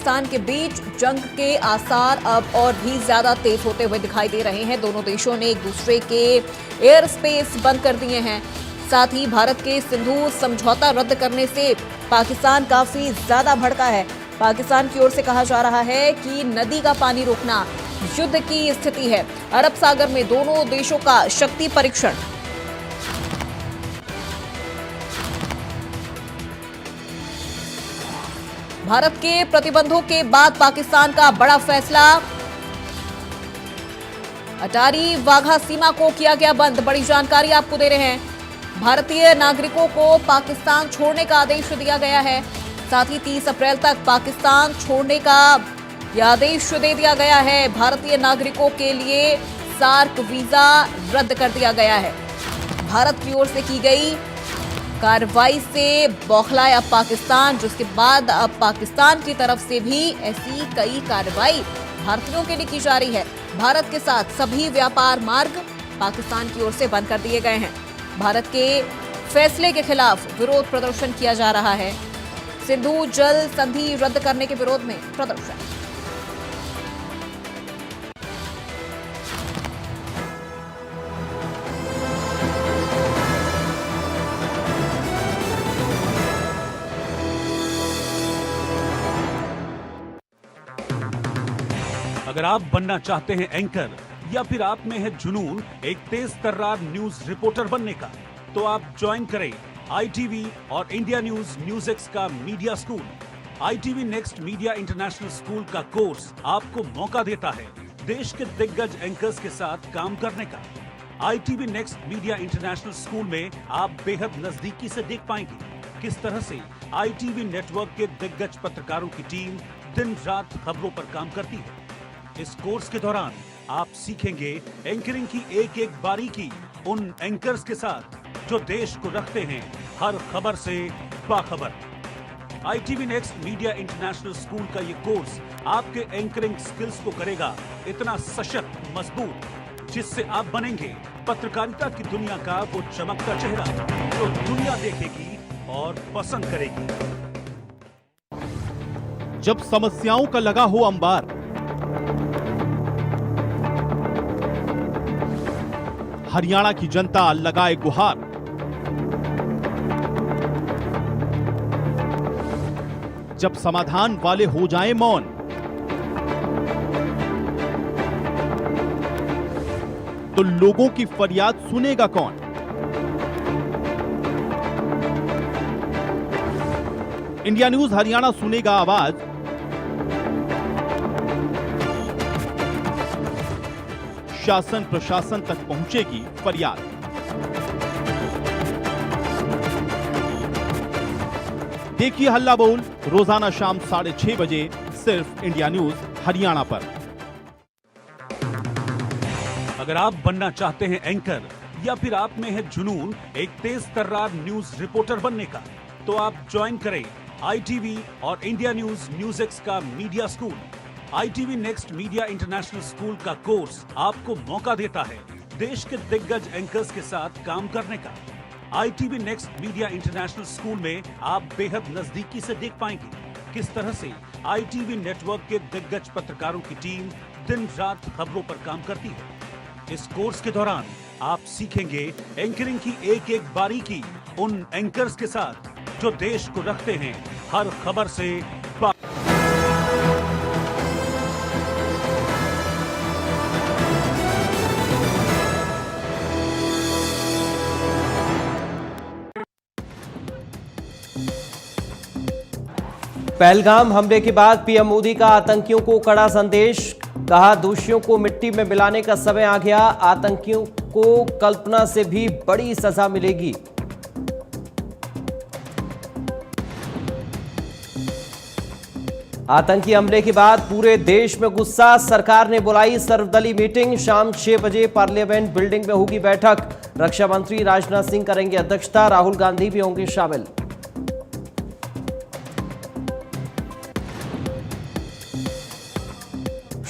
पाकिस्तान के बीच जंग के आसार अब और भी ज्यादा तेज होते हुए दिखाई दे रहे हैं। दोनों देशों ने एक दूसरे के एयर स्पेस बंद कर दिए हैं। साथ ही भारत के सिंधु समझौता रद्द करने से पाकिस्तान काफी ज्यादा भड़का है। पाकिस्तान की ओर से कहा जा रहा है कि नदी का पानी रोकना युद्ध की स्थिति है। अरब सागर में दोनों देशों का शक्ति परीक्षण। भारत के प्रतिबंधों के बाद पाकिस्तान का बड़ा फैसला, अटारी वाघा सीमा को किया गया बंद। बड़ी जानकारी आपको दे रहे हैं। भारतीय नागरिकों को पाकिस्तान छोड़ने का आदेश दिया गया है। साथ ही 30 अप्रैल तक पाकिस्तान छोड़ने का यह आदेश दे दिया गया है। भारतीय नागरिकों के लिए सार्क वीजा रद्द कर दिया गया है। भारत की ओर से की गई कार्रवाई से बौखलाया अब पाकिस्तान, जिसके बाद अब पाकिस्तान की तरफ से भी ऐसी कई कार्रवाई भारतीयों के लिए की जा रही है। भारत के साथ सभी व्यापार मार्ग पाकिस्तान की ओर से बंद कर दिए गए हैं। भारत के फैसले के खिलाफ विरोध प्रदर्शन किया जा रहा है। सिंधु जल संधि रद्द करने के विरोध में प्रदर्शन। अगर आप बनना चाहते हैं एंकर या फिर आप में है जुनून एक तेज तर्रार न्यूज रिपोर्टर बनने का, तो आप ज्वाइन करें ITV और इंडिया न्यूज एक्स का media school. ITV next media international school का कोर्स आपको मौका देता है देश के दिग्गज एंकर्स के साथ काम करने का। ITV next media international school में आप बेहद नजदीकी से देख पाएंगे किस तरह से ITV नेटवर्क के दिग्गज पत्रकारों की टीम दिन रात खबरों पर काम करती है। इस कोर्स के दौरान आप सीखेंगे एंकरिंग की एक एक बारीकी उन एंकर्स के साथ जो देश को रखते हैं हर खबर से बाखबर। ITV next media international school का ये कोर्स आपके एंकरिंग स्किल्स को करेगा इतना सशक्त, मजबूत, जिससे आप बनेंगे पत्रकारिता की दुनिया का वो चमकता चेहरा जो दुनिया देखेगी और पसंद करेगी। जब समस्याओं का लगा हो अंबार, हरियाणा की जनता लगाए गुहार। जब समाधान वाले हो जाएं मौन, तो लोगों की फरियाद सुनेगा कौन? इंडिया न्यूज हरियाणा सुनेगा आवाज। शासन प्रशासन तक पहुंचेगी फरियाद। देखिए हल्ला बोल रोजाना शाम 6:30 बजे सिर्फ इंडिया न्यूज हरियाणा पर। अगर आप बनना चाहते हैं एंकर या फिर आप में है जुनून एक तेज तर्रार न्यूज रिपोर्टर बनने का, तो आप ज्वाइन करें ITV और इंडिया न्यूज एक्स का media school. ITV next media international school का कोर्स आपको मौका देता है देश के दिग्गज एंकर्स के साथ काम करने का। ITV next media international school में आप बेहद नजदीकी से देख पाएंगे किस तरह से ITV नेटवर्क के दिग्गज पत्रकारों की टीम दिन रात खबरों पर काम करती है। इस कोर्स के दौरान आप सीखेंगे एंकरिंग की एक एक बारीकी उन एंकर्स के साथ जो देश को रखते हैं हर खबर से पहलगाम हमले के बाद पीएम मोदी का आतंकियों को कड़ा संदेश। कहा, दोषियों को मिट्टी में मिलाने का समय आ गया। आतंकियों को कल्पना से भी बड़ी सजा मिलेगी। आतंकी हमले के बाद पूरे देश में गुस्सा। सरकार ने बुलाई सर्वदलीय मीटिंग। शाम 6 बजे पार्लियामेंट बिल्डिंग में होगी बैठक। रक्षा मंत्री राजनाथ सिंह करेंगे अध्यक्षता। राहुल गांधी भी होंगे शामिल।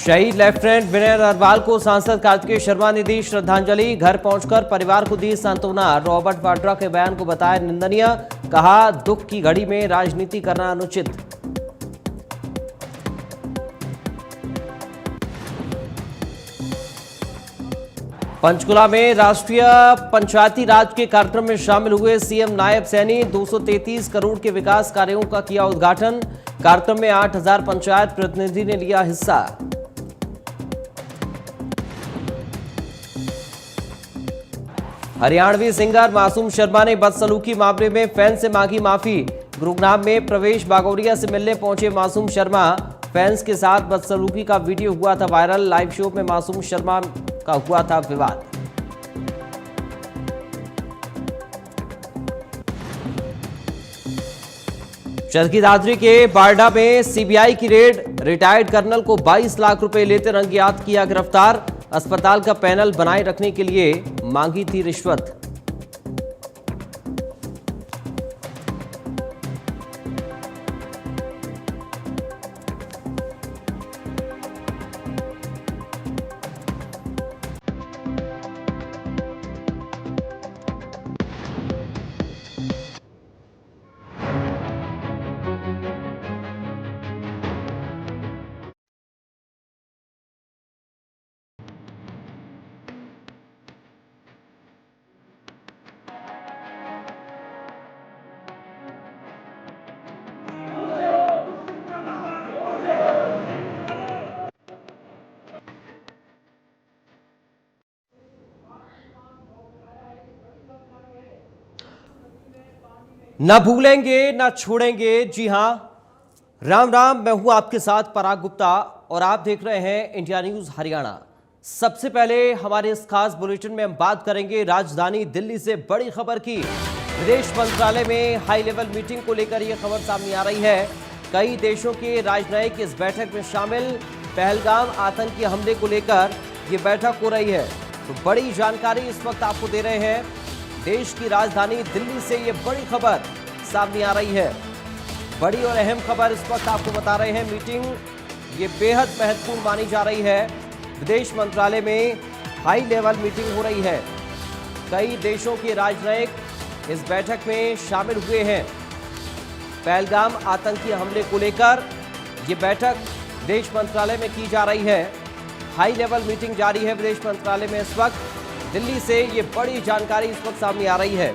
शहीद लेफ्टिनेंट विनय नरवाल को सांसद कार्तिकेय शर्मा ने दी श्रद्धांजलि। घर पहुंचकर परिवार को दी सांत्वना। रॉबर्ट वाड्रा के बयान को बताया निंदनीय। कहा, दुख की घड़ी में राजनीति करना अनुचित। पंचकुला में राष्ट्रीय पंचायती राज के कार्यक्रम में शामिल हुए सीएम नायब सैनी। 233 करोड़ के विकास कार्यों का किया उद्घाटन। कार्यक्रम में 8000 पंचायत प्रतिनिधि ने लिया हिस्सा। हरियाणवी सिंगर मासूम शर्मा ने बदसलूकी मामले में फैंस से मांगी माफी। गुरुग्राम में प्रवेश बागोरिया से मिलने पहुंचे मासूम शर्मा। फैंस के साथ बदसलूकी का वीडियो हुआ था वायरल। लाइव शो में मासूम शर्मा का हुआ था विवाद। चरखी दादरी के बारडा में सीबीआई की रेड। रिटायर्ड कर्नल को 22 लाख रुपए लेते रंगेहाथ किया गिरफ्तार। अस्पताल का पैनल बनाए रखने के लिए मांगी थी रिश्वत। न भूलेंगे न छोड़ेंगे। जी हां, राम राम। मैं हूं आपके साथ पराग गुप्ता और आप देख रहे हैं इंडिया न्यूज हरियाणा। सबसे पहले हमारे इस खास बुलेटिन में हम बात करेंगे राजधानी दिल्ली से बड़ी खबर की। विदेश मंत्रालय में हाई लेवल मीटिंग को लेकर यह खबर सामने आ रही है। कई देशों के राजनयिक इस बैठक में शामिल। पहलगाम आतंकी हमले को लेकर यह बैठक हो रही है, तो बड़ी जानकारी इस वक्त आपको दे रहे हैं। देश की राजधानी दिल्ली से ये बड़ी खबर सामने आ रही है। बड़ी और अहम खबर इस वक्त आपको बता रहे हैं। मीटिंग ये बेहद महत्वपूर्ण मानी जा रही है। विदेश मंत्रालय में हाई लेवल मीटिंग हो रही है। कई देशों के राजनयिक इस बैठक में शामिल हुए हैं। पहलगाम आतंकी हमले को लेकर ये बैठक विदेश मंत्रालय में की जा रही है। हाई लेवल मीटिंग जारी है विदेश मंत्रालय में इस वक्त। दिल्ली से ये बड़ी जानकारी इस वक्त सामने आ रही है।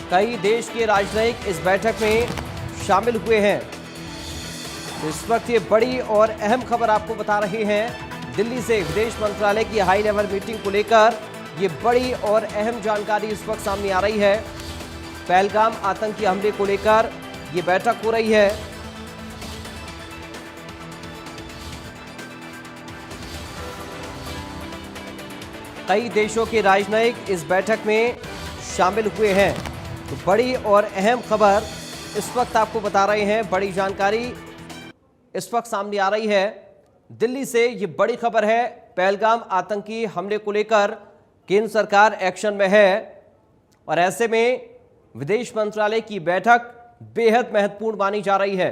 कई देश के राजनयिक इस बैठक में शामिल हुए हैं। तो इस वक्त ये बड़ी और अहम खबर आपको बता रहे हैं। दिल्ली से विदेश मंत्रालय की हाई लेवल मीटिंग को लेकर ये बड़ी और अहम जानकारी इस वक्त सामने आ रही है। पहलगाम आतंकी हमले को लेकर ये बैठक हो रही है। कई देशों के राजनयिक इस बैठक में शामिल हुए हैं। तो बड़ी और अहम खबर इस वक्त आपको बता रहे हैं। बड़ी जानकारी इस वक्त सामने आ रही है। दिल्ली से ये बड़ी खबर है। पहलगाम आतंकी हमले को लेकर केंद्र सरकार एक्शन में है और ऐसे में विदेश मंत्रालय की बैठक बेहद महत्वपूर्ण मानी जा रही है।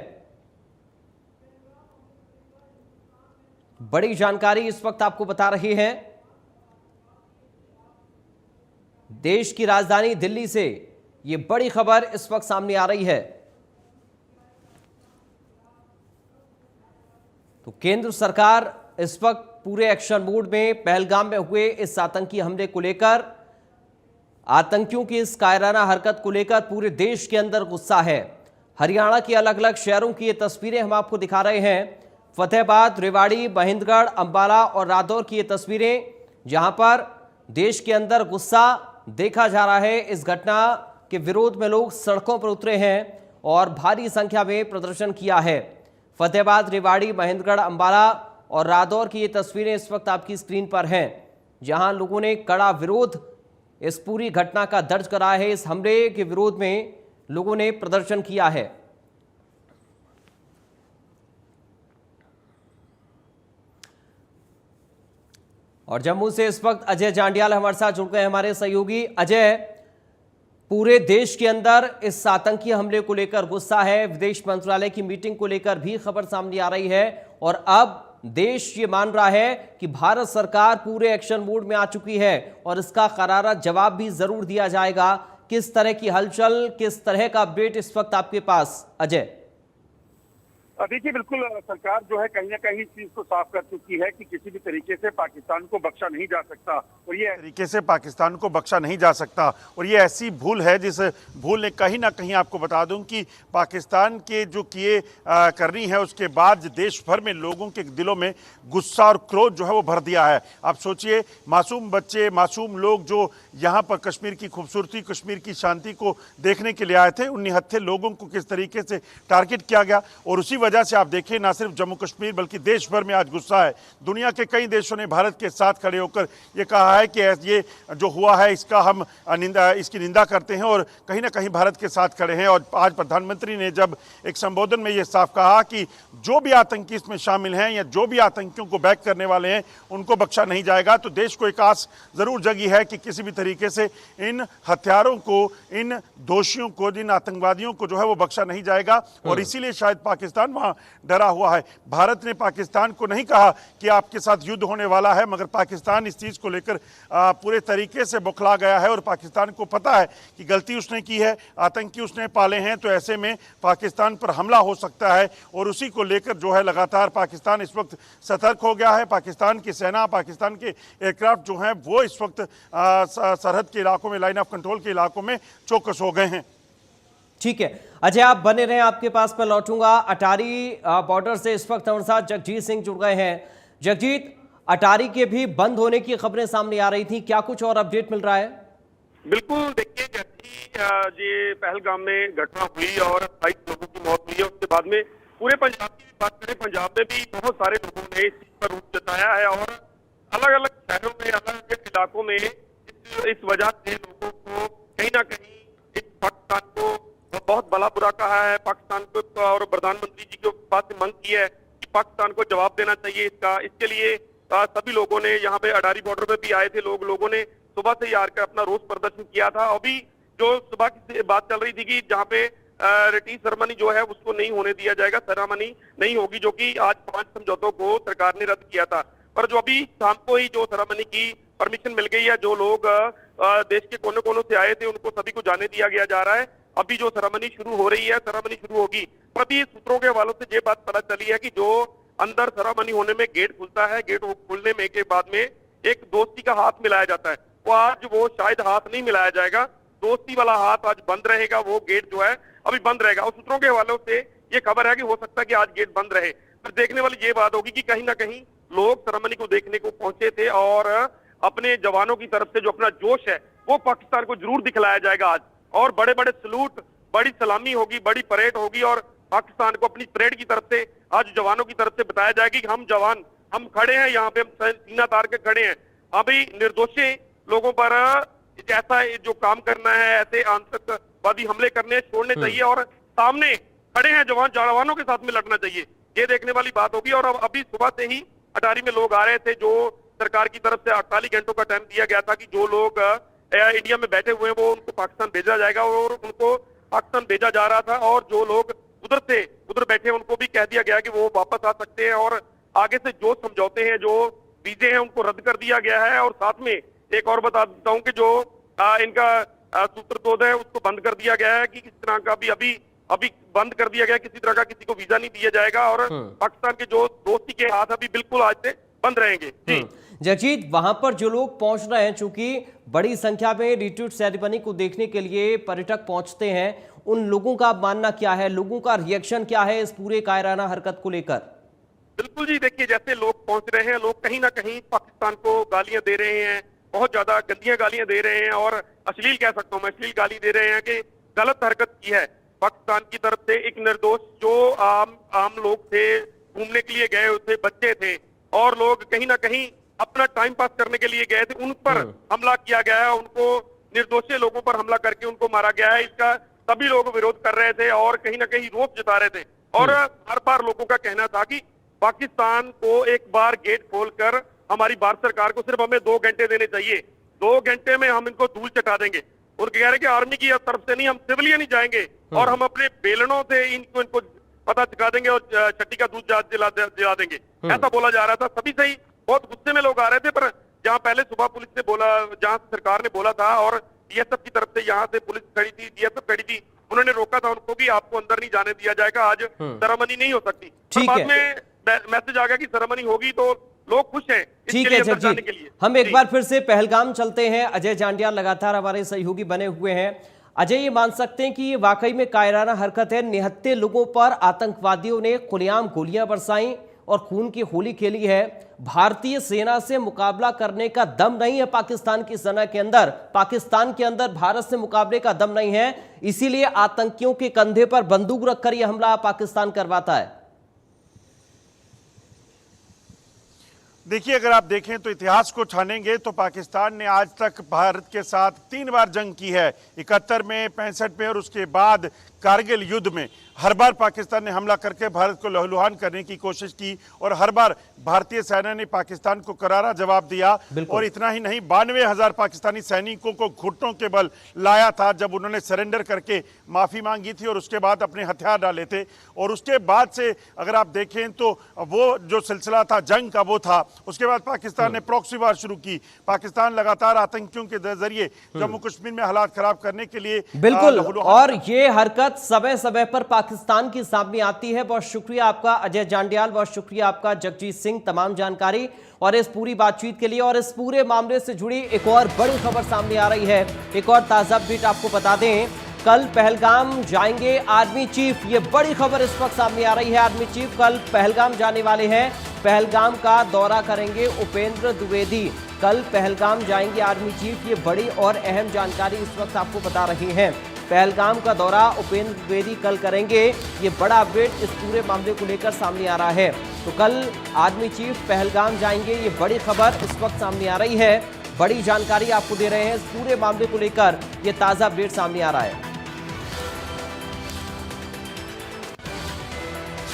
बड़ी जानकारी इस वक्त आपको बता रही है। देश की राजधानी दिल्ली से ये बड़ी खबर इस वक्त सामने आ रही है। तो केंद्र सरकार इस वक्त पूरे एक्शन मोड में पहलगाम में हुए इस आतंकी हमले को लेकर, आतंकियों की इस कायराना हरकत को लेकर पूरे देश के अंदर गुस्सा है। हरियाणा के अलग अलग शहरों की ये तस्वीरें हम आपको दिखा रहे हैं। फतेहाबाद, रेवाड़ी, महेंद्रगढ़, अंबाला और रादौर की ये तस्वीरें, जहां पर देश के अंदर गुस्सा देखा जा रहा है। इस घटना के विरोध में लोग सड़कों पर उतरे हैं और भारी संख्या में प्रदर्शन किया है। फतेहाबाद, रेवाड़ी, महेंद्रगढ़, अंबाला और रादौर की ये तस्वीरें इस वक्त आपकी स्क्रीन पर हैं, जहां लोगों ने कड़ा विरोध इस पूरी घटना का दर्ज करा है। इस हमले के विरोध में लोगों ने प्रदर्शन किया है। और जम्मू से इस वक्त अजय जांडियाल हमारे साथ जुड़ गए, हमारे सहयोगी। अजय, पूरे देश के अंदर इस आतंकी हमले को लेकर गुस्सा है। विदेश मंत्रालय की मीटिंग को लेकर भी खबर सामने आ रही है और अब देश ये मान रहा है कि भारत सरकार पूरे एक्शन मोड में आ चुकी है और इसका करारा जवाब भी जरूर दिया जाएगा। किस तरह की हलचल, किस तरह का अपडेट इस वक्त आपके पास, अजय? देखिए बिल्कुल सरकार जो है कहीं ना कहीं इस चीज को साफ कर चुकी है कि किसी भी तरीके से पाकिस्तान को बख्शा नहीं जा सकता और ये तरीके से पाकिस्तान को बख्शा नहीं जा सकता और ये ऐसी भूल है जिस भूल ने कहीं ना कहीं आपको बता दूं कि पाकिस्तान के जो किए करनी है उसके बाद देश भर में लोगों के दिलों में गुस्सा और क्रोध जो है वो भर दिया है। आप सोचिए मासूम बच्चे मासूम लोग जो यहाँ पर कश्मीर की खूबसूरती कश्मीर की शांति को देखने के लिए आए थे उन निहत्थे लोगों को किस तरीके से टारगेट किया गया और उसी वजह से आप देखिए ना सिर्फ जम्मू कश्मीर बल्कि देश भर में आज गुस्सा है। दुनिया के कई देशों ने भारत के साथ खड़े होकर ये कहा है कि ये जो हुआ है इसका हम इसकी निंदा करते हैं और कहीं ना कहीं भारत के साथ खड़े हैं। और आज प्रधानमंत्री ने जब एक संबोधन में ये साफ कहा कि जो भी आतंकी इसमें शामिल हैं या जो भी आतंकियों को बैक करने वाले हैं उनको बख्शा नहीं जाएगा, तो देश को एक आस जरूर जगी है कि किसी भी तरीके से इन हथियारों को इन दोषियों को जिन आतंकवादियों को जो है वो बख्शा नहीं जाएगा। और इसीलिए शायद पाकिस्तान वहां डरा हुआ है। भारत ने पाकिस्तान को नहीं कहा कि आपके साथ युद्ध होने वाला है, मगर पाकिस्तान इस चीज को लेकर पूरे तरीके से बौखला गया है और पाकिस्तान को पता है कि गलती उसने की है, आतंकी उसने पाले हैं, तो ऐसे में पाकिस्तान पर हमला हो सकता है और उसी को लेकर जो है लगातार पाकिस्तान इस वक्त सतर्क हो गया है। पाकिस्तान की सेना पाकिस्तान के एयरक्राफ्ट जो हैं वो इस वक्त सरहद के इलाकों में लाइन ऑफ कंट्रोल के इलाकों में चौकस हो गए हैं। ठीक है अजय, आप बने रहें, आपके पास पर लौटूंगा। अटारी बॉर्डर से इस वक्त हमारे साथ जगजीत सिंह जुड़ गए हैं। जगजीत, अटारी के भी बंद होने की खबरें सामने आ रही थी, क्या कुछ और अपडेट मिल रहा है? बिल्कुल, देखिए जैसी ये पहलगाम में घटना हुई और 22 लोगों की मौत हुई है उसके बाद में पूरे पंजाब की बात करें, पंजाब में भी बहुत सारे लोगों ने इस चीज पर रूप जताया है और अलग अलग शहरों में अलग अलग इलाकों में इस वजह से लोगों को कहीं ना कहीं इस पाकिस्तान को बहुत भला बुरा कहा है। पाकिस्तान को और प्रधानमंत्री जी के पास से मांग की है कि पाकिस्तान को जवाब देना चाहिए इसका। इसके लिए सभी लोगों ने यहाँ पे अटारी बॉर्डर पे भी आए थे लोगों ने सुबह से ही आकर अपना रोष प्रदर्शन किया था। अभी जो सुबह की बात चल रही थी कि जहाँ पे रिटीज सेरेमनी जो है उसको नहीं होने दिया जाएगा, सेरेमनी नहीं होगी, जो कि आज 5 समझौतों को सरकार ने रद्द किया था। पर जो अभी शाम को ही जो सेरेमनी की परमिशन मिल गई है, जो लोग देश के कोने कोनों से आए थे उनको सभी को जाने दिया गया जा रहा है। अभी जो सेरेमनी शुरू हो रही है, सेरेमनी शुरू होगी। पर अभी सूत्रों के हवालों से ये बात पता चली है कि जो अंदर सेरेमनी होने में गेट खुलता है, गेट खुलने में के बाद में एक दोस्ती का हाथ मिलाया जाता है, वो आज वो शायद हाथ नहीं मिलाया जाएगा, दोस्ती वाला हाथ आज बंद रहेगा। वो गेट जो है अभी बंद रहेगा और सूत्रों के हवालों से ये खबर है कि हो सकता है कि आज गेट बंद रहे। पर देखने वाली ये बात होगी कि कहीं ना कहीं लोग सेरेमनी को देखने को पहुंचे थे और अपने जवानों की तरफ से जो अपना जोश है वो पाकिस्तान को जरूर दिखलाया जाएगा आज। और बड़े बड़े सलूट, बड़ी सलामी होगी, बड़ी परेड होगी और पाकिस्तान को अपनी परेड की तरफ से आज जवानों की तरफ से बताया जाएगा कि हम जवान, हम खड़े हैं यहाँ पे, हम सीना तार के खड़े हैं। अभी निर्दोषी लोगों पर ऐसा जो काम करना है, ऐसे आतंकवादी हमले करने छोड़ने चाहिए और सामने खड़े हैं जवानों के साथ में लड़ना चाहिए। ये देखने वाली बात होगी। और अब अभी सुबह से ही अटारी में लोग आ रहे थे, जो सरकार की तरफ से 48 घंटों का टाइम दिया गया था कि जो लोग इंडिया में बैठे हुए हैं वो उनको पाकिस्तान भेजा जाएगा और उनको पाकिस्तान भेजा जा रहा था। और जो लोग उधर बैठे हैं उनको भी कह दिया गया कि वो वापस आ सकते हैं और आगे से जो समझौते हैं, जो वीजे हैं उनको रद्द कर दिया गया है। और साथ में एक और बता देता हूं कि जो इनका सूत्रतोद है उसको बंद कर दिया गया है कि किस तरह का भी अभी बंद कर दिया गया, किसी तरह का किसी को वीजा नहीं दिया जाएगा और पाकिस्तान के जो दोस्ती के हाथ अभी बिल्कुल आज से बंद रहेंगे। जी जगजीत, वहां पर जो लोग पहुंच रहे हैं, चूंकि बड़ी संख्या में रिट्रीट सेरेमनी को देखने के लिए पर्यटक पहुंचते हैं, उन लोगों का मानना क्या है, लोगों का रिएक्शन क्या है इस पूरे कायराना हरकत को लेकर? बिल्कुल जी, देखिए जैसे लोग पहुंच रहे हैं, लोग कहीं ना कहीं पाकिस्तान को गालियां दे रहे हैं, बहुत ज्यादा गंदियां गालियां दे रहे हैं और अश्लील कह सकता हूं मैं, अश्लील गाली दे रहे हैं कि गलत हरकत की है पाकिस्तान की तरफ से। एक निर्दोष जो आम लोग थे, घूमने के लिए गए हुए थे, बच्चे थे और लोग कहीं ना कहीं अपना टाइम पास करने के लिए गए थे, उन पर हमला किया गया है, उनको निर्दोषी लोगों पर हमला करके उनको मारा गया है। इसका सभी लोग विरोध कर रहे थे और कहीं ना कहीं रोष जता रहे थे। और हर बार लोगों का कहना था कि पाकिस्तान को एक बार गेट खोलकर हमारी भारत सरकार को सिर्फ हमें 2 घंटे देने चाहिए, 2 घंटे में हम इनको धूल चटा देंगे। और कह रहे कि आर्मी की तरफ से नहीं, हम सिविलियन ही जाएंगे और हम अपने बेलनों से इनको पता चका देंगे और छठी का दूध जला देंगे, ऐसा बोला जा रहा था। सभी से ही बहुत गुस्से में लोग आ रहे थे। पर जहां पहले सुबह पुलिस ने बोला, जहां सरकार ने बोला था और डीएसएफ की तरफ से यहाँ से पुलिस खड़ी थी, डीएसएफ खड़ी थी, उन्होंने रोका था उनको कि आपको अंदर नहीं जाने दिया जाएगा, आज सेरेमनी नहीं हो सकती। ठीक बाद है। में मैसेज आ गया कि सेरेमनी होगी तो लोग खुश हैं ठीक है जगजीत, हम एक बार फिर से पहलगाम चलते हैं। अजय जांडियाल लगातार हमारे सहयोगी बने हुए हैं। अजय, ये मान सकते हैं कि ये वाकई में कायराना हरकत है? निहत्थे लोगों पर आतंकवादियों ने खुलेआम गोलियां बरसाई और खून की होली खेली है। भारतीय सेना से मुकाबला करने का दम नहीं है पाकिस्तान की सेना के अंदर, पाकिस्तान के अंदर भारत से मुकाबले का दम नहीं है, इसीलिए आतंकियों के कंधे पर बंदूक रखकर यह हमला पाकिस्तान करवाता है। देखिए, अगर आप देखें तो इतिहास को छानेंगे तो पाकिस्तान ने आज तक भारत के साथ 3 बार जंग की है, 71 में, 65 में और उसके बाद कारगिल युद्ध में। हर बार पाकिस्तान ने हमला करके भारत को लहूलुहान करने की कोशिश की और हर बार भारतीय सेना ने पाकिस्तान को करारा जवाब दिया। और इतना ही नहीं, 92,000 पाकिस्तानी सैनिकों को घुटनों के बल लाया था जब उन्होंने सरेंडर करके माफ़ी मांगी थी और उसके बाद अपने हथियार डाले थे। और उसके बाद से अगर आप देखें तो वो जो सिलसिला था जंग का वो था। उसके बाद पाकिस्तान ने प्रॉक्सी वार शुरू की। पाकिस्तान लगातार आतंकियों के जरिए जम्मू कश्मीर में हालात खराब करने के लिए बिल्कुल, और ये हरकत समय समय पर पाकिस्तान की सामने आती है। बहुत शुक्रिया आपका अजय जांडियाल, बहुत शुक्रिया आपका जगजीत सिंह, तमाम जानकारी और इस पूरी बातचीत के लिए। और इस पूरे मामले से जुड़ी एक और बड़ी खबर सामने आ रही है, एक और ताजा अपडेट आपको बता दें। कल पहलगाम जाएंगे आर्मी चीफ, ये बड़ी खबर इस वक्त सामने आ रही है। आर्मी चीफ कल पहलगाम जाने वाले हैं, पहलगाम का दौरा करेंगे उपेंद्र द्विवेदी। कल पहलगाम जाएंगे आर्मी चीफ, ये बड़ी और अहम जानकारी इस वक्त आपको बता रहे हैं। पहलगाम का दौरा उपेंद्र द्विवेदी कल करेंगे, ये बड़ा अपडेट इस पूरे मामले को लेकर सामने आ रहा है। तो कल आर्मी चीफ पहलगाम जाएंगे, ये बड़ी खबर इस वक्त सामने आ रही है। बड़ी जानकारी आपको दे रहे हैं इस पूरे मामले को लेकर, ये ताजा अपडेट सामने आ रहा है।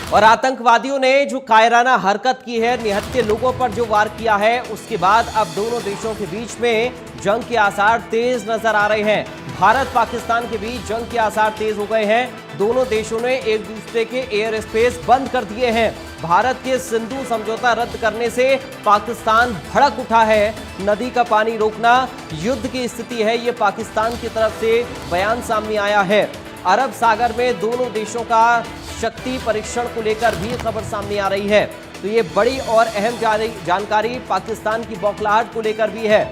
और आतंकवादियों ने जो कायराना हरकत की है, निहत्थे लोगों पर जो वार किया है, उसके बाद अब दोनों देशों के बीच में जंग के आसार तेज नजर आ रहे हैं। भारत पाकिस्तान के बीच जंग के आसार तेज हो गए हैं। दोनों देशों ने एक दूसरे के एयर स्पेस बंद कर दिए हैं। भारत के सिंधु समझौता रद्द करने से पाकिस्तान भड़क उठा है। नदी का पानी रोकना युद्ध की स्थिति है, ये पाकिस्तान की तरफ से बयान सामने आया है। अरब सागर में दोनों देशों का शक्ति परीक्षण को लेकर भी खबर सामने आ रही है। तो ये बड़ी और अहम जानकारी पाकिस्तान की बौखलाहट को लेकर भी है।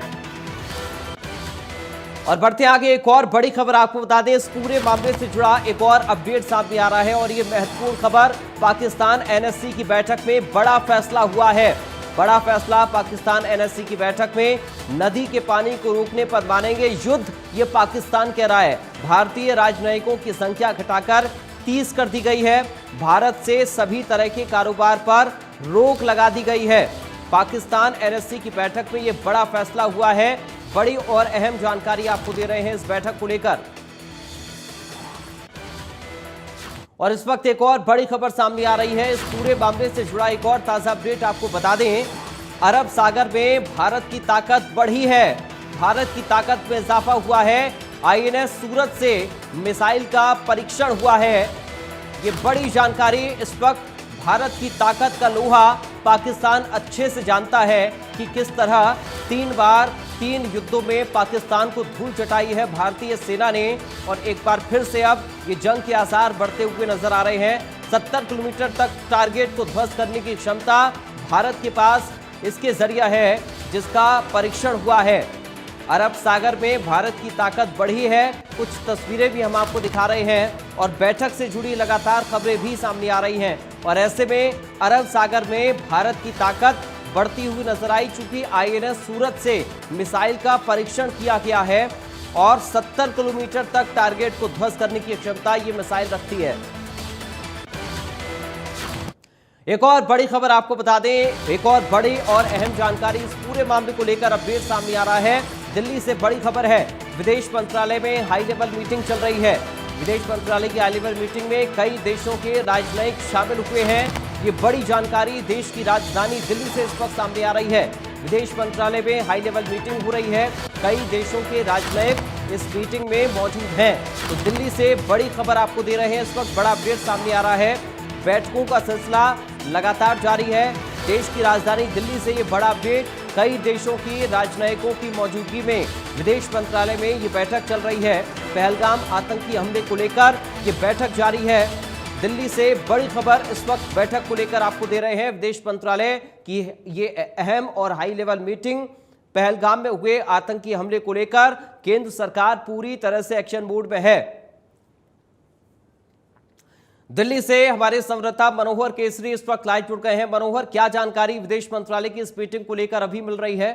और बढ़ते आगे, एक और बड़ी खबर आपको बता दें, इस पूरे मामले से जुड़ा एक और अपडेट सामने आ रहा है और ये महत्वपूर्ण खबर, पाकिस्तान एनएससी की बैठक में बड़ा फैसला हुआ है। बड़ा फैसला पाकिस्तान एनएससी की बैठक में, नदी के पानी को रोकने पर मानेंगे युद्ध, ये पाकिस्तान कह रहा है। भारतीय राजनयिकों की संख्या घटाकर 30 कर दी गई है। भारत से सभी तरह के कारोबार पर रोक लगा दी गई है। पाकिस्तान एनएससी की बैठक में यह बड़ा फैसला हुआ है। बड़ी और अहम जानकारी आपको दे रहे हैं इस बैठक को लेकर। और इस वक्त एक और बड़ी खबर सामने आ रही है, इस पूरे मामले से जुड़ा एक और ताजा अपडेट आपको बता दें। अरब सागर में भारत की ताकत बढ़ी है, भारत की ताकत में इजाफा हुआ है। आईएनएस सूरत से मिसाइल का परीक्षण हुआ है। ये बड़ी जानकारी, इस वक्त भारत की ताकत का लोहा पाकिस्तान अच्छे से जानता है कि किस तरह 3 बार 3 युद्धों में पाकिस्तान को धूल चटाई है भारतीय सेना ने। और एक बार फिर से अब ये जंग के आसार बढ़ते हुए नजर आ रहे हैं। 70 किलोमीटर तक टारगेट को ध्वस्त करने की क्षमता भारत के पास इसके जरिया है, जिसका परीक्षण हुआ है। अरब सागर में भारत की ताकत बढ़ी है, कुछ तस्वीरें भी हम आपको दिखा रहे हैं और बैठक से जुड़ी लगातार खबरें भी सामने आ रही हैं। और ऐसे में अरब सागर में भारत की ताकत बढ़ती हुई नजर आई, चूंकि आईएनएस सूरत से मिसाइल का परीक्षण किया गया है और 70 किलोमीटर तक टारगेट को ध्वस्त करने की क्षमता ये मिसाइल रखती है। एक और बड़ी खबर आपको बता दें, एक और बड़ी और अहम जानकारी इस पूरे मामले को लेकर अपडेट सामने आ रहा है। दिल्ली से बड़ी खबर है, विदेश मंत्रालय में हाई लेवल मीटिंग चल रही है। विदेश मंत्रालय की हाई लेवल मीटिंग में कई देशों के राजनयिक शामिल हुए हैं। ये बड़ी जानकारी देश की राजधानी दिल्ली से इस वक्त सामने आ रही है। विदेश मंत्रालय में हाई लेवल मीटिंग हो रही है, कई देशों के राजनयिक इस मीटिंग में मौजूद हैं। तो दिल्ली से बड़ी खबर आपको दे रहे हैं, इस वक्त बड़ा अपडेट सामने आ रहा है। बैठकों का सिलसिला लगातार जारी है। देश की राजधानी दिल्ली से ये बड़ा अपडेट, कई देशों की राजनयिकों की मौजूदगी में विदेश मंत्रालय में ये बैठक चल रही है। पहलगाम आतंकी हमले को लेकर ये बैठक जारी है। दिल्ली से बड़ी खबर इस वक्त बैठक को लेकर आपको दे रहे हैं। विदेश मंत्रालय की ये अहम और हाई लेवल मीटिंग, पहलगाम में हुए आतंकी हमले को लेकर केंद्र सरकार पूरी तरह से एक्शन मोड में है। दिल्ली से हमारे संवाददाता मनोहर केसरी इस वक्त लाइव जुड़ गए हैं। मनोहर, क्या जानकारी विदेश मंत्रालय की इस मीटिंग को लेकर अभी मिल रही है?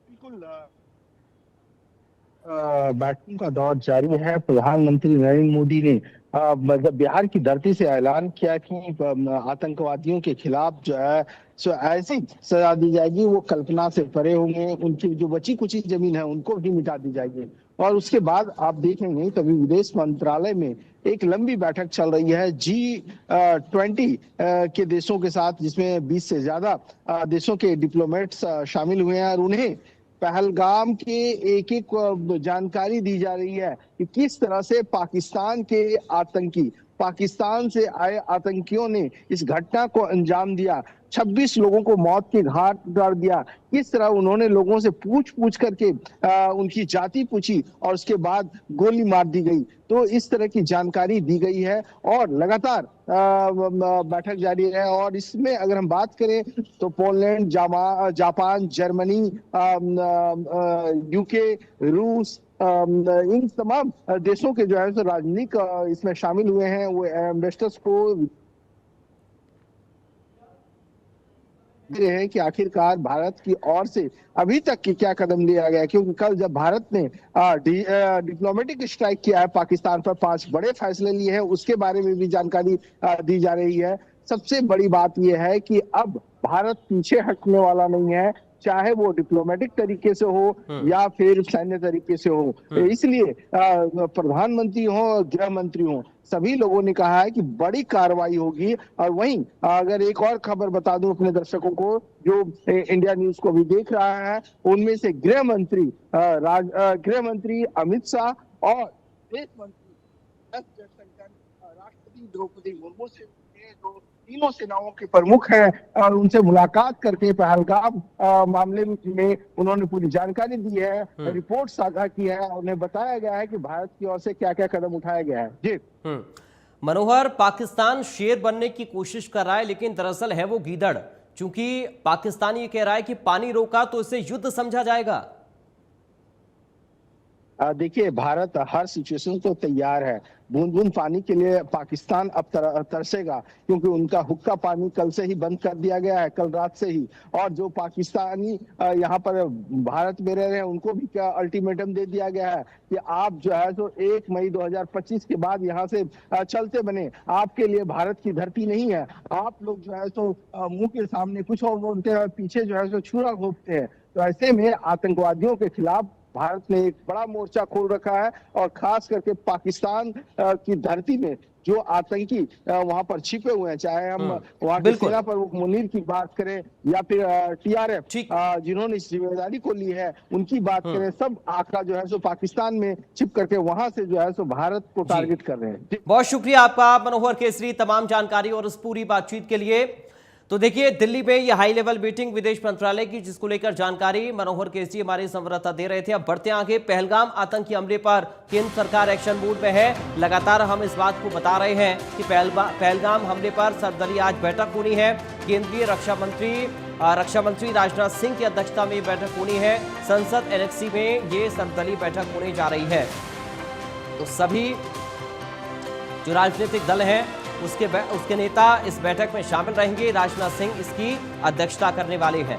बिल्कुल, बैठकों का दौर जारी है। प्रधानमंत्री नरेंद्र मोदी ने बिहार की धरती से ऐलान किया कि आतंकवादियों के खिलाफ जो है सो ऐसी सजा दी जाएगी, वो कल्पना से परे होंगे। उनकी जो बची कुची जमीन है उनको भी मिटा दी जाएगी। और उसके बाद आप देखेंगे तभी विदेश मंत्रालय में एक लंबी बैठक चल रही है G20 के देशों के साथ, जिसमें 20 से ज्यादा देशों के डिप्लोमेट्स शामिल हुए हैं और उन्हें पहलगाम के एक एक जानकारी दी जा रही है कि किस तरह से पाकिस्तान से आए आतंकियों ने इस घटना को अंजाम दिया, 26 लोगों को मौत के घाट उतार दिया। किस तरह उन्होंने लोगों से पूछ करके उनकी जाति पूछी और उसके बाद गोली मार दी गई। तो इस तरह की जानकारी दी गई है और लगातार बैठक जारी है। और इसमें अगर हम बात करें तो पोलैंड, जापान, जर्मनी, यूके, रूस, इन तमाम देशों के जो है तो राजनीतिक इसमें शामिल हुए हैं। वो इन्वेस्टर्स को है कि आखिरकार भारत की ओर से अभी तक की क्या कदम लिया गया, क्योंकि कल जब भारत ने डिप्लोमेटिक स्ट्राइक किया है पाकिस्तान पर, 5 बड़े फैसले लिए हैं, उसके बारे में भी जानकारी दी जा रही है। सबसे बड़ी बात यह है कि अब भारत पीछे हटने वाला नहीं है, चाहे वो डिप्लोमेटिक तरीके से हो या फिर सैन्य तरीके से हो। इसलिए प्रधानमंत्री हो, गृह मंत्री हो, सभी लोगों ने कहा है कि बड़ी कार्रवाई होगी। और वहीं अगर एक और खबर बता दूं अपने दर्शकों को जो इंडिया न्यूज को भी देख रहा है, उनमें से गृह मंत्री अमित शाह और विदेश मंत्री एस जयशंकर राष्ट्रपति द्रौपदी मुर्मू से जो तीनों सेनाओं के प्रमुख हैं और उनसे मुलाकात करके पहलगाम मामले में उन्होंने पूरी जानकारी दी है, रिपोर्ट साझा की है और उन्हें बताया गया है कि भारत की ओर से क्या क्या कदम उठाया गया है। जी मनोहर, पाकिस्तान शेर बनने की कोशिश कर रहा है लेकिन दरअसल है वो गीदड़, क्योंकि पाकिस्तान ये कह रहा है कि पानी रोका तो इसे युद्ध समझा जाएगा। देखिए, भारत हर सिचुएशन को तैयार है। बूंद बूंद पानी के लिए पाकिस्तान अब तरसेगा, क्योंकि उनका हुक्का पानी कल से ही बंद कर दिया गया है, कल रात से ही। और जो पाकिस्तानी यहाँ पर भारत में रह रहे हैं उनको भी क्या अल्टीमेटम दे दिया गया है कि आप जो है तो 1 मई 2025 के बाद यहाँ से चलते बने, आपके लिए भारत की धरती नहीं है। आप लोग जो है तो मुंह के सामने कुछ और बोलते हैं, पीछे जो है तो छुरा घोंपते हैं। तो ऐसे में आतंकवादियों के खिलाफ भारत ने एक बड़ा मोर्चा खोल रखा है और खास करके पाकिस्तान की धरती में जो आतंकी वहां पर छिपे हुए हैं, चाहे हम वहां की सेना प्रमुख मुनीर की बात करें या फिर TRF जिन्होंने इस जिम्मेदारी को ली है उनकी बात करें, सब आका जो है सो पाकिस्तान में छिप करके वहां से जो है सो भारत को टारगेट कर रहे हैं। बहुत शुक्रिया आपका मनोहर केसरी, तमाम जानकारी और इस पूरी बातचीत के लिए। तो देखिए, दिल्ली में ये हाई लेवल मीटिंग विदेश मंत्रालय की, जिसको लेकर जानकारी मनोहर केसरी हमारे संवाददाता दे रहे थे। अब बढ़ते आगे, पहलगाम आतंकी हमले पर केंद्र सरकार एक्शन मोड में है। लगातार हम इस बात को बता रहे हैं कि पहलगाम हमले पर सर्वदलीय आज बैठक होनी है। केंद्रीय रक्षा मंत्री राजनाथ सिंह की अध्यक्षता में बैठक होनी है। संसद एनेक्सी में ये सर्वदलीय बैठक होने जा रही है। तो सभी जो राजनीतिक दल हैं उसके नेता इस बैठक में शामिल रहेंगे। राजनाथ सिंह इसकी अध्यक्षता करने वाले हैं।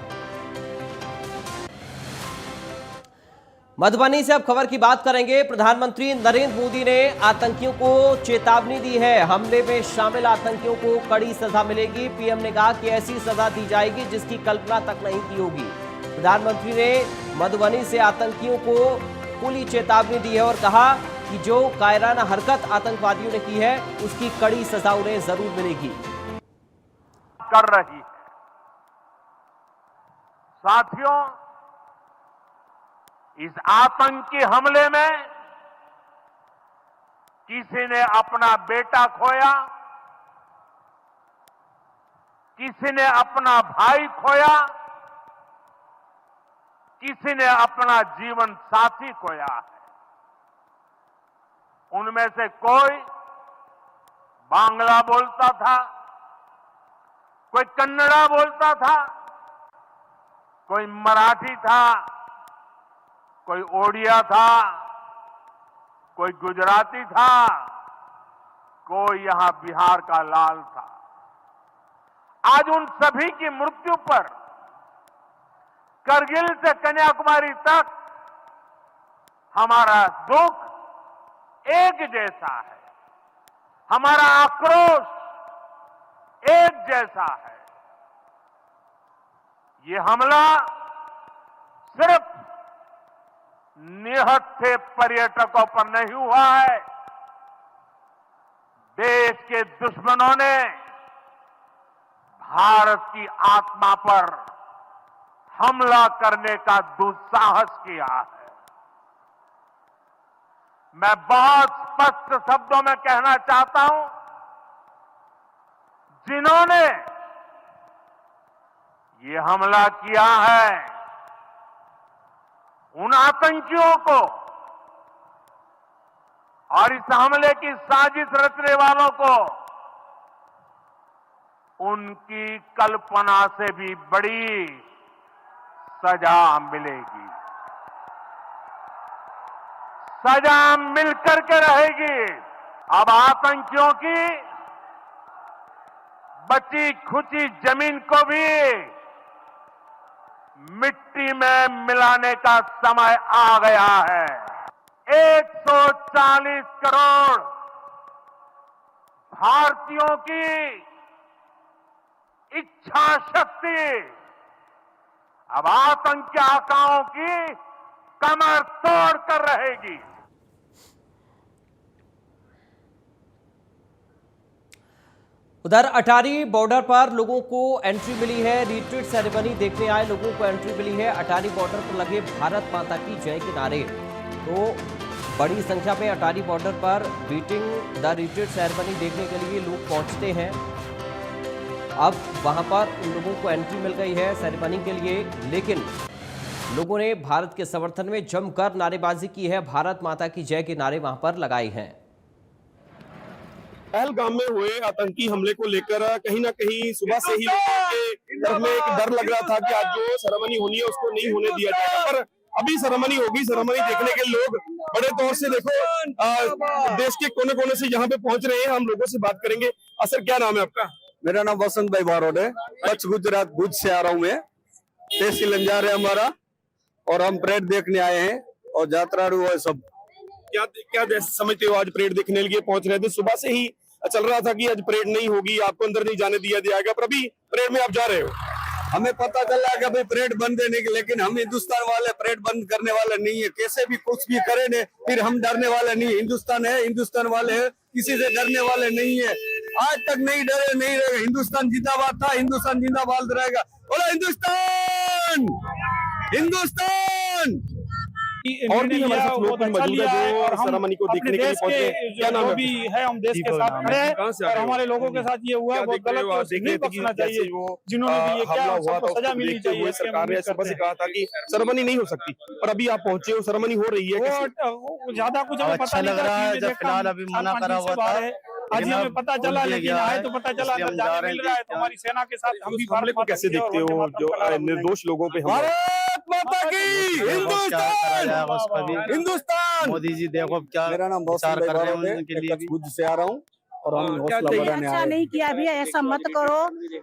मधुबनी से अब खबर की बात करेंगे। प्रधानमंत्री नरेंद्र मोदी ने आतंकियों को चेतावनी दी है। हमले में शामिल आतंकियों को कड़ी सजा मिलेगी। पीएम ने कहा कि ऐसी सजा दी जाएगी जिसकी कल्पना तक नहीं की होगी। प्रधानमंत्री ने मधुबनी से आतंकियों को खुली चेतावनी दी है और कहा कि जो कायराना हरकत आतंकवादियों ने की है उसकी कड़ी सजा उन्हें जरूर मिलेगी। कर रही साथियों, इस आतंकी हमले में किसी ने अपना बेटा खोया, किसी ने अपना भाई खोया, किसी ने अपना जीवन साथी खोया है। उनमें से कोई बांग्ला बोलता था, कोई कन्नड़ा बोलता था, कोई मराठी था, कोई ओडिया था, कोई गुजराती था, कोई यहां बिहार का लाल था। आज उन सभी की मृत्यु पर करगिल से कन्याकुमारी तक हमारा दुख एक जैसा है, हमारा आक्रोश एक जैसा है। ये हमला सिर्फ निहत्थे पर्यटकों पर नहीं हुआ है, देश के दुश्मनों ने भारत की आत्मा पर हमला करने का दुस्साहस किया है। मैं बहुत स्पष्ट शब्दों में कहना चाहता हूं, जिन्होंने ये हमला किया है, उन आतंकियों को और इस हमले की साजिश रचने वालों को उनकी कल्पना से भी बड़ी सजा मिलेगी। सजा मिलकर के रहेगी। अब आतंकियों की बची खुची जमीन को भी मिट्टी में मिलाने का समय आ गया है। 140 करोड़ भारतीयों की इच्छा शक्ति अब आतंकी आकाओं की कमर तोड़ कर रहेगी। उधर अटारी बॉर्डर पर लोगों को एंट्री मिली है। रिट्रीट सेरेमनी देखने आए लोगों को एंट्री मिली है। अटारी बॉर्डर पर लगे भारत माता की जय के नारे। तो बड़ी संख्या में अटारी बॉर्डर पर बीटिंग द रिट्रीट सेरेमनी देखने के लिए लोग पहुंचते हैं। अब वहां पर उन लोगों को एंट्री मिल गई है सेरेमनी के लिए, लेकिन लोगों ने भारत के समर्थन में जमकर नारेबाजी की है। भारत माता की जय के नारे वहां पर लगाए हैं। पहलगाम में हुए आतंकी हमले को लेकर कहीं ना कहीं सुबह से ही लोगों के दिल में एक डर लग रहा था कि आज जो सेरेमनी होनी है उसको नहीं होने दिया जाएगा, पर अभी सेरेमनी होगी। सेरेमनी देखने के लोग बड़े तौर से देखो देश के कोने कोने से यहाँ पे पहुंच रहे हैं। हम लोगों से बात करेंगे। सर, क्या नाम है आपका? मेरा नाम वसंत भाई बारोड है। कच्छ गुजरात भुज से आ रहा हूँ मैं। तहसील अंजार है हमारा और हम परेड देखने आए हैं और यात्रालु है सब। क्या समझते हो, आज परेड देखने के लिए पहुंच रहे थे? सुबह से ही चल रहा था कि आज परेड नहीं होगी, आपको अंदर नहीं जाने दिया जाएगा, पर अभी परेड में आप जा रहे हो। हमें पता चला कि भाई परेड बंद देने की, लेकिन हम हिंदुस्तान वाले परेड बंद करने वाले नहीं है। कैसे भी कुछ भी करे ने, फिर हम डरने वाले नहीं। हिंदुस्तान है, हिंदुस्तान वाले है, किसी से डरने वाले नहीं है। आज तक नहीं डरे, नहीं रहेगा। हिंदुस्तान जिंदाबाद था, हिंदुस्तान जिंदाबाद रहेगा। बोलो हिंदुस्तान, हिंदुस्तान। और भी हमारे साथ लोग मौजूद है जो सेरेमनी को देखने के लिए पहुंचे। क्या नाम है? हम देश के साथ खड़े हैं और हमारे लोगों के साथ ये हुआ बहुत गलत है, नहीं बख्शना चाहिए। जिन्होंने भी ये किया सबको सजा मिलनी चाहिए। सरकार ने सुबह से कहा था कि सेरेमनी नहीं हो सकती, पर अभी आप पहुंचे हो, सेरेमनी हो रही है। ज्यादा कुछ हमें पता नहीं लग रहा है। फिलहाल अभी मना करा हुआ था, आज हमें पता चला, लेकिन आए तो पता चला अंदर जाने मिल रहा है। तो हमारी सेना के साथ हम भी हमले को कैसे देखते हो जो निर्दोष लोगों पे हमला? भारत माता की, हिंदुस्तान, हिंदुस्तान। मोदी जी देखो क्या मेरा नाम विचार कर रहे हैं उनके लिए भुज से आ रहा हूँ और हम हौसला बढ़ाने अच्छा नहीं किया भैया, ऐसा मत करो।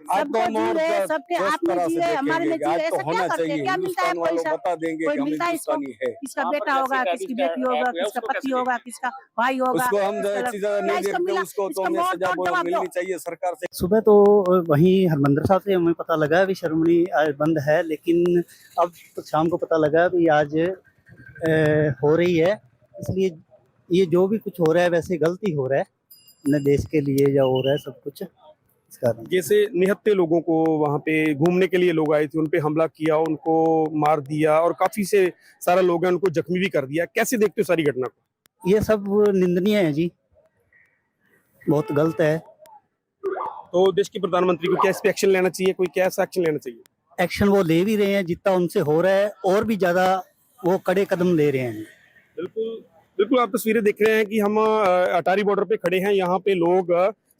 सबको जीरे, सबके आप में जीरे, हमारे में जीरे, ऐसा क्या करते हैं? क्या मिलता है पैसा? बता देंगे कोई मिलता है इसको? किसका बेटा होगा, किसकी बेटी होगा, किसका पति होगा, किसका भाई होगा, उसको हम नहीं देखते, उसको तो हमें सजा मिलनी चाहिए सरकार से। सुबह तो वहीं हरमंदिर साहब से हमें पता लगा अभी सेरेमनी आज बंद है, लेकिन अब तो शाम को पता लगा अभी आज हो रही है। इसलिए ये जो भी कुछ हो रहा है वैसे गलती हो रहा है अपने देश के लिए, या हो रहा है सब कुछ इस कारण। जैसे निहत्थे लोगों को वहां पे घूमने के लिए लोग आए थे, उन पे हमला किया, उनको मार दिया और काफी से सारा लोग हैं उनको जख्मी भी कर दिया। कैसे देखते हो सारी घटना को? ये सब निंदनीय है जी, बहुत गलत है। तो देश के प्रधानमंत्री को क्या इस पे एक्शन लेना चाहिए? कोई क्या एक्शन लेना चाहिए? एक्शन वो ले भी रहे हैं, जितना उनसे हो रहा है और भी ज़्यादा वो कड़े कदम ले रहे हैं। बिल्कुल बिल्कुल, आप तस्वीरें देख रहे हैं कि हम अटारी बॉर्डर पे खड़े हैं। यहाँ पे लोग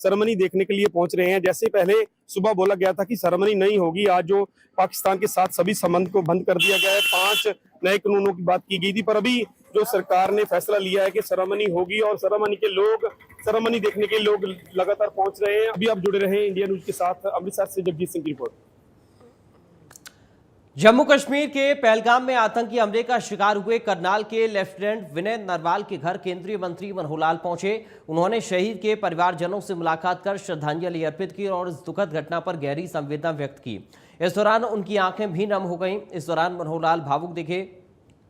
सेरेमनी देखने के लिए पहुंच रहे हैं। जैसे पहले सुबह बोला गया था कि सेरेमनी नहीं होगी, आज जो पाकिस्तान के साथ सभी संबंध को बंद कर दिया गया है, 5 नए कानूनों की बात की गई थी, पर अभी जो सरकार ने फैसला लिया है कि सेरेमनी होगी और सेरेमनी देखने के लोग लगातार पहुंच रहे हैं। अभी आप जुड़े रहे इंडिया न्यूज के साथ। अमृतसर से जगजीत सिंह की रिपोर्ट। जम्मू कश्मीर के पहलगाम में आतंकी हमले का शिकार हुए करनाल के लेफ्टिनेंट विनय नरवाल के घर केंद्रीय मंत्री मनोहर पहुंचे। उन्होंने शहीद के परिवारजनों से मुलाकात कर श्रद्धांजलि अर्पित की और इस दुखद घटना पर गहरी संवेदना व्यक्त की। इस दौरान उनकी आंखें भी नम हो गईं। इस दौरान मनोहर भावुक दिखे।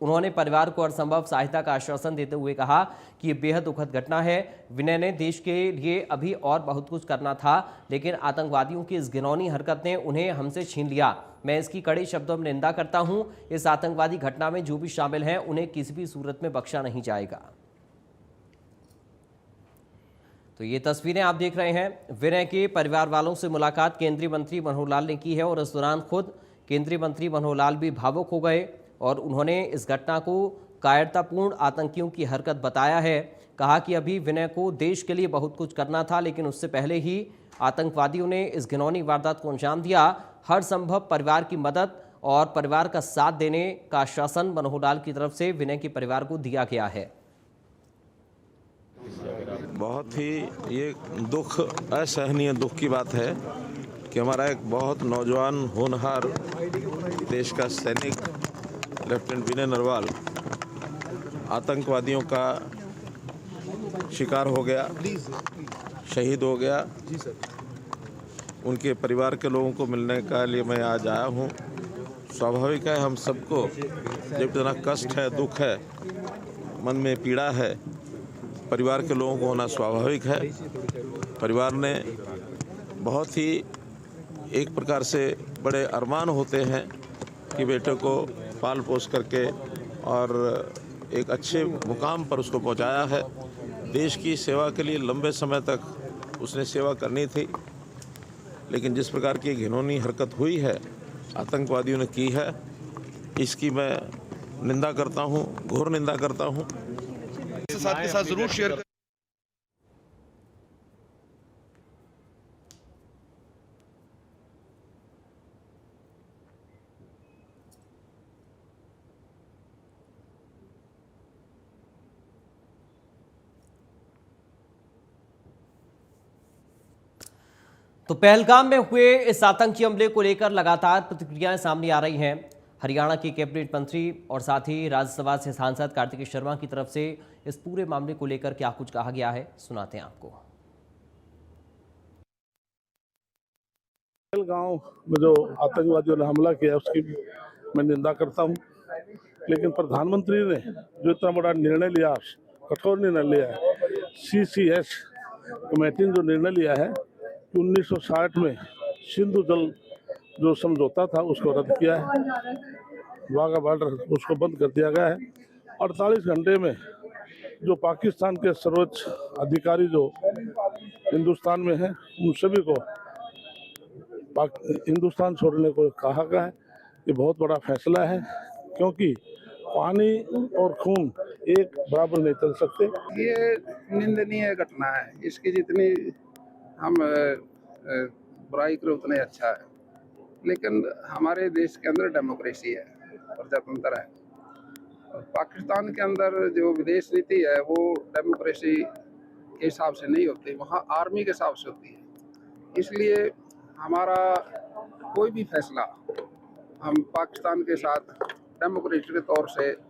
उन्होंने परिवार को हर संभव सहायता का आश्वासन देते हुए कहा कि ये बेहद दुखद घटना है। विनय ने देश के लिए अभी और बहुत कुछ करना था, लेकिन आतंकवादियों की इस घिनौनी हरकत ने उन्हें हमसे छीन लिया। मैं इसकी कड़े शब्दों में निंदा करता हूं। इस आतंकवादी घटना में जो भी शामिल हैं, उन्हें किसी भी सूरत में बख्शा नहीं जाएगा। तो ये तस्वीरें आप देख रहे हैं। विनय के परिवार वालों से मुलाकात केंद्रीय मंत्री मनोहर लाल ने की है और इस दौरान खुद केंद्रीय मंत्री मनोहर लाल भी भावुक हो गए और उन्होंने इस घटना को कायरतापूर्ण आतंकियों की हरकत बताया है। कहा कि अभी विनय को देश के लिए बहुत कुछ करना था, लेकिन उससे पहले ही आतंकवादियों ने इस घिनौनी वारदात को अंजाम दिया। हर संभव परिवार की मदद और परिवार का साथ देने का आश्वासन मनोहर लाल की तरफ से विनय के परिवार को दिया गया है। बहुत ही ये दुख, असहनीय दुख की बात है कि हमारा एक बहुत नौजवान होनहार देश का सैनिक लेफ्टिनेंट विनय नरवाल आतंकवादियों का शिकार हो गया, शहीद हो गया। उनके परिवार के लोगों को मिलने का लिए मैं आज आया हूँ। स्वाभाविक है, हम सबको जब इतना कष्ट है, दुख है, मन में पीड़ा है, परिवार के लोगों को होना स्वाभाविक है। परिवार ने बहुत ही एक प्रकार से बड़े अरमान होते हैं कि बेटे को पाल पोस करके और एक अच्छे मुकाम पर उसको पहुंचाया है। देश की सेवा के लिए लंबे समय तक उसने सेवा करनी थी, लेकिन जिस प्रकार की घिनौनी हरकत हुई है, आतंकवादियों ने की है, इसकी मैं निंदा करता हूं, घोर निंदा करता हूं। साथ के साथ जरूर शेयर तो पहलगाम में हुए इस आतंकी हमले को लेकर लगातार प्रतिक्रियाएं सामने आ रही हैं। हरियाणा के कैबिनेट मंत्री और साथ ही राज्यसभा से सांसद कार्तिकेय शर्मा की तरफ से इस पूरे मामले को लेकर क्या कुछ कहा गया है, सुनाते हैं आपको। पहलगाम में जो आतंकवादियों ने हमला किया उसकी मैं निंदा करता हूं, लेकिन प्रधानमंत्री ने जो इतना बड़ा निर्णय लिया, कठोर निर्णय लिया है, CCS कमेटी ने जो निर्णय लिया है कि 1960 में सिंधु जल जो समझौता था उसको रद्द किया है, वाघा बॉर्डर उसको बंद कर दिया गया है। 48 घंटे में जो पाकिस्तान के सर्वोच्च अधिकारी जो हिंदुस्तान में हैं, उन सभी को हिंदुस्तान छोड़ने को कहा गया है। ये बहुत बड़ा फैसला है, क्योंकि पानी और खून एक बराबर नहीं चल सकते। ये निंदनीय घटना है, इसकी जितनी हम बुराई करें उतना अच्छा है, लेकिन हमारे देश के अंदर डेमोक्रेसी है, प्रजातंत्र है, और पाकिस्तान के अंदर जो विदेश नीति है वो डेमोक्रेसी के हिसाब से नहीं होती, वहाँ आर्मी के हिसाब से होती है। इसलिए हमारा कोई भी फैसला हम पाकिस्तान के साथ डेमोक्रेसी के तौर से